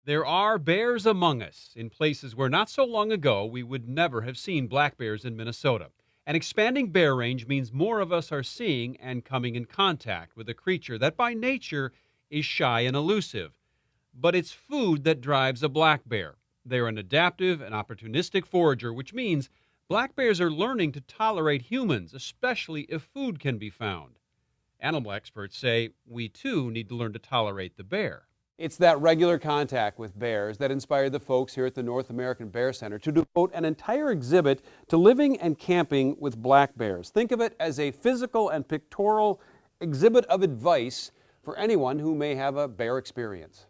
There are bears among us in places where not so long ago we would never have seen black bears in Minnesota. An expanding bear range means more of us are seeing and coming in contact with a creature that by nature is shy and elusive. But it's food that drives a black bear. They're an adaptive and opportunistic forager, which means black bears are learning to tolerate humans, especially if food can be found. Animal experts say we too need to learn to tolerate the bear. It's that regular contact with bears that inspired the folks here at the North American Bear Center to devote an entire exhibit to living and camping with black bears. Think of it as a physical and pictorial exhibit of advice for anyone who may have a bear experience.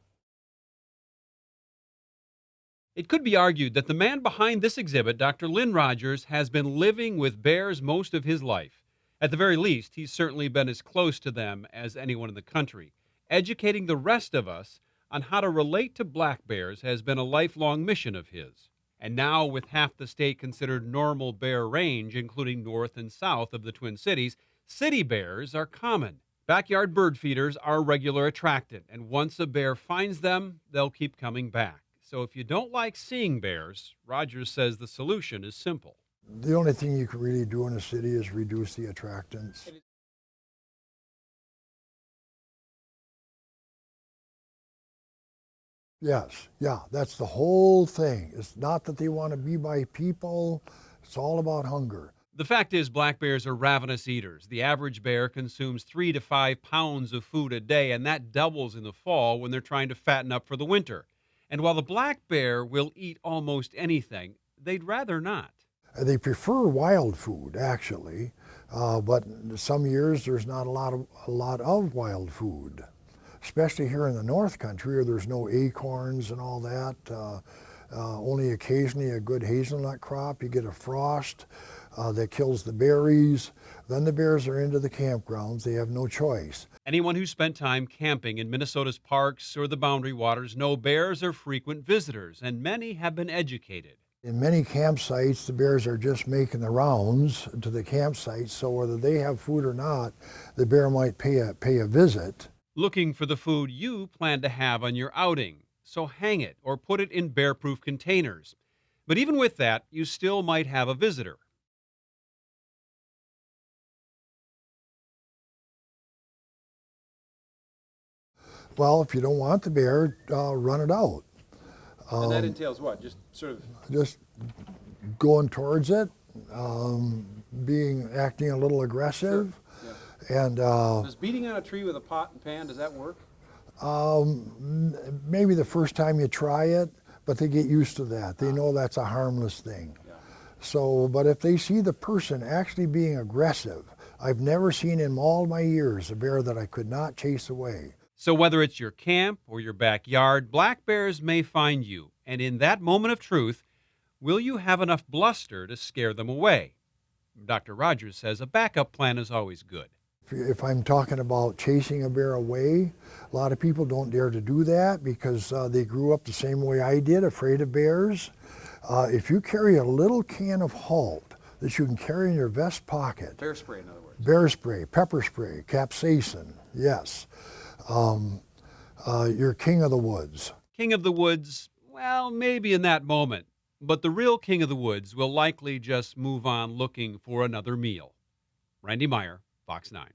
It could be argued that the man behind this exhibit, Dr. Lynn Rogers, has been living with bears most of his life. At the very least, he's certainly been as close to them as anyone in the country. Educating the rest of us on how to relate to black bears has been a lifelong mission of his. And now, with half the state considered normal bear range, including north and south of the Twin Cities, city bears are common. Backyard bird feeders are a regular attractant, and once a bear finds them, they'll keep coming back. So if you don't like seeing bears, Rogers says the solution is simple. The only thing you can really do in a city is reduce the attractants. Yes, yeah, that's the whole thing. It's not that they want to be by people, it's all about hunger. The fact is, black bears are ravenous eaters. The average bear consumes 3 to 5 pounds of food a day, and that doubles in the fall when they're trying to fatten up for the winter. And while the black bear will eat almost anything, they'd rather not. They prefer wild food, actually, but some years there's not a lot of wild food, especially here in the North Country where there's no acorns and all that. Only occasionally a good hazelnut crop. You get a frost that kills the berries. Then the bears are into the campgrounds. They have no choice. Anyone who spent time camping in Minnesota's parks or the Boundary Waters know bears are frequent visitors, and many have been educated. In many campsites, the bears are just making the rounds to the campsites, so whether they have food or not, the bear might pay a visit. Looking for the food you plan to have on your outing, so hang it or put it in bear-proof containers. But even with that, you still might have a visitor. Well, if you don't want the bear, run it out. And that entails what? Just going towards it, acting a little aggressive. Sure. Yeah. And does beating on a tree with a pot and pan, does that work? Maybe the first time you try it, but they get used to that. They know that's a harmless thing. Yeah. So, but if they see the person actually being aggressive, I've never seen in all my years a bear that I could not chase away. So whether it's your camp or your backyard, black bears may find you. And in that moment of truth, will you have enough bluster to scare them away? Dr. Rogers says a backup plan is always good. If I'm talking about chasing a bear away, a lot of people don't dare to do that because they grew up the same way I did, afraid of bears. If you carry a little can of Halt that you can carry in your vest pocket. Bear spray, in other words. Bear spray, pepper spray, capsaicin, yes. You're king of the woods. King of the woods, well, maybe in that moment. But the real king of the woods will likely just move on looking for another meal. Randy Meyer, Fox 9.